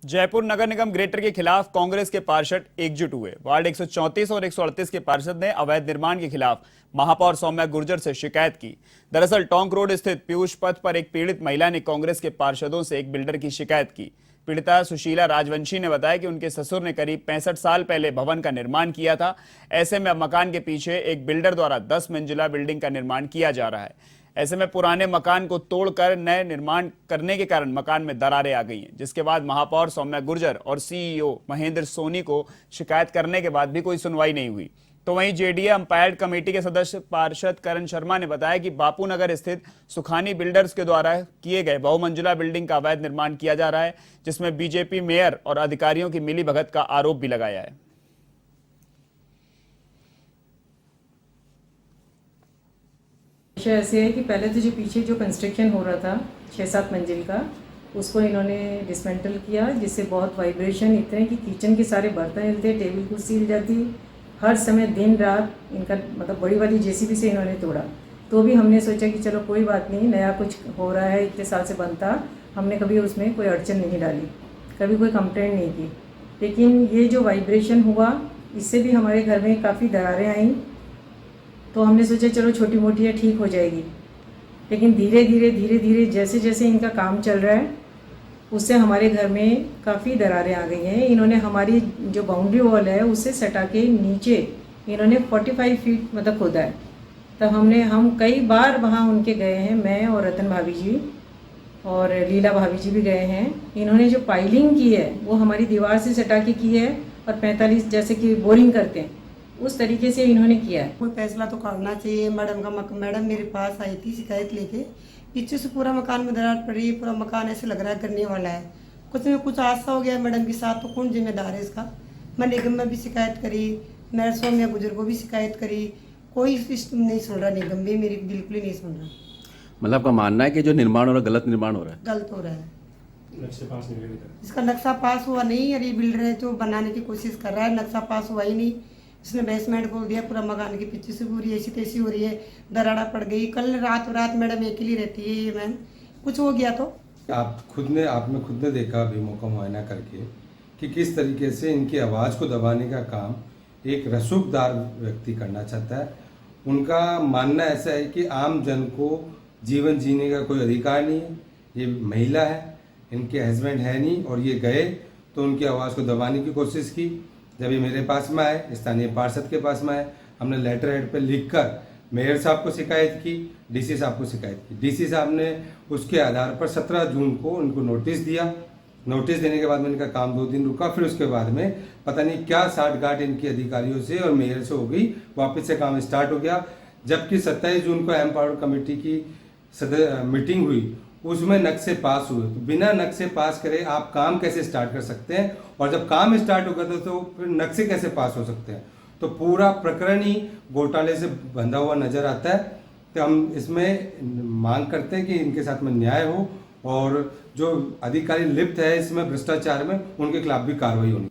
जयपुर नगर निगम greater के खिलाफ कांग्रेस के पार्षद एकजुट हुए। वार्ड 134 और 138 के पार्षद ने अवैध निर्माण के खिलाफ महापौर सौम्या गुर्जर से शिकायत की। दरअसल टोंक रोड स्थित पीयूष पथ पर एक पीड़ित महिला ने कांग्रेस के पार्षदों से एक बिल्डर की शिकायत की। पीड़िता सुशीला राजवंशी ने बताया कि उनके ससुर ने करीब 65 साल पहले भवन का निर्माण किया था। ऐसे में अब मकान के पीछे एक बिल्डर द्वारा 10 मंजिला बिल्डिंग का निर्माण किया जा रहा है। ऐसे में पुराने मकान को तोड़कर नए निर्माण करने के कारण मकान में दरारें आ गई हैं, जिसके बाद महापौर सौम्या गुर्जर और सीईओ महेंद्र सोनी को शिकायत करने के बाद भी कोई सुनवाई नहीं हुई। तो वहीं जेडीए अंपायर कमेटी के सदस्य पार्षद करण शर्मा ने बताया कि बापू नगर स्थित सुखानी बिल्डर्स के द्वारा किए गए बहुमंजिला बिल्डिंग का अवैध निर्माण किया जा रहा है, जिसमें बीजेपी मेयर और अधिकारियों की मिलीभगत का आरोप भी लगाया है। ऐसे है कि पहले तो जो पीछे जो कंस्ट्रक्शन हो रहा था 6-7 मंजिल का, उसको इन्होंने डिसमेंटल किया, जिससे बहुत वाइब्रेशन इतने कि किचन के सारे बर्तन हिलते, टेबल कुर्सी हिल जाती, हर समय दिन रात इनका मतलब बड़ी वाली जेसीबी से इन्होंने तोड़ा। तो भी हमने सोचा कि चलो कोई बात नहीं, नया कुछ हो रहा है, इतने साल से बनता, हमने कभी उसमें कोई अड़चन नहीं डाली, कभी कोई कंप्लेंट नहीं की। लेकिन ये जो वाइब्रेशन हुआ, इससे भी हमारे घर में काफ़ी दरारें आईं। तो हमने सोचा चलो छोटी मोटी है, ठीक हो जाएगी। लेकिन धीरे धीरे जैसे जैसे इनका काम चल रहा है, उससे हमारे घर में काफ़ी दरारें आ गई हैं। इन्होंने हमारी जो बाउंड्री वॉल है उससे सटा के नीचे इन्होंने 45 फीट मतलब खोदा है। तब हम कई बार वहाँ उनके गए हैं, मैं और रतन भाभी जी और लीला भाभी जी भी गए हैं। इन्होंने जो पाइलिंग की है वो हमारी दीवार से सटा के की है, और 45 जैसे कि बोरिंग करते हैं उस तरीके से इन्होंने किया है। कोई फैसला तो करना चाहिए। मैडम मेरे पास आई थी शिकायत लेके, पीछे से पूरा मकान में दरार पड़ी, पूरा मकान ऐसे लग रहा है गिरने वाला है। कुछ में कुछ हादसा हो गया मैडम के साथ, तो कौन जिम्मेदार है इसका। मैं निगम में भी शिकायत करी, मैं सौम्या गुर्जर को भी शिकायत करी, कोई सिस्टम नहीं सुन रहा। निगम भी मेरी बिल्कुल ही नहीं सुन रहा। मतलब आपका मानना है कि जो निर्माण हो रहा है गलत निर्माण हो रहा है? गलत हो रहा है, इसका नक्शा पास हुआ नहीं, और ये बिल्डर है जो बनाने की कोशिश कर रहा है, नक्शा पास हुआ ही नहीं। इसने बेसमेंट खोल दिया, पूरा मकान के पीछे से पूरी ऐसी तैसी हो रही है, दराड़ा पड़ गई। कल रात मैडम अकेली रहती है ये मैम, कुछ हो गया तो आपने खुद ने देखा अभी मौका मुआयना करके कि किस तरीके से इनकी आवाज़ को दबाने का काम एक रसूखदार व्यक्ति करना चाहता है। उनका मानना ऐसा है कि आम जन को जीवन जीने का कोई अधिकार नहीं है। ये महिला है, इनके हस्बैंड है नहीं, और ये गए तो उनकी आवाज़ को दबाने की कोशिश की। जब ये मेरे पास में आए, स्थानीय पार्षद के पास में आए, हमने लेटर हेड पे लिखकर मेयर साहब को शिकायत की, डीसी साहब को शिकायत की। डीसी साहब ने उसके आधार पर 17 जून को उनको नोटिस दिया। नोटिस देने के बाद में इनका काम 2 दिन रुका, फिर उसके बाद में पता नहीं क्या साठगांठ इनकी अधिकारियों से और मेयर से हो गई, वापस से काम स्टार्ट हो गया। जबकि 27 जून को एम्पावर कमेटी की मीटिंग हुई, उसमें नक्शे पास हुए। तो बिना नक्शे पास करे आप काम कैसे स्टार्ट कर सकते हैं, और जब काम स्टार्ट होगा तो फिर नक्शे कैसे पास हो सकते हैं। तो पूरा प्रकरण ही घोटाले से बंधा हुआ नजर आता है। तो हम इसमें मांग करते हैं कि इनके साथ में न्याय हो, और जो अधिकारी लिप्त है इसमें भ्रष्टाचार में, उनके खिलाफ भी कार्रवाई होनी।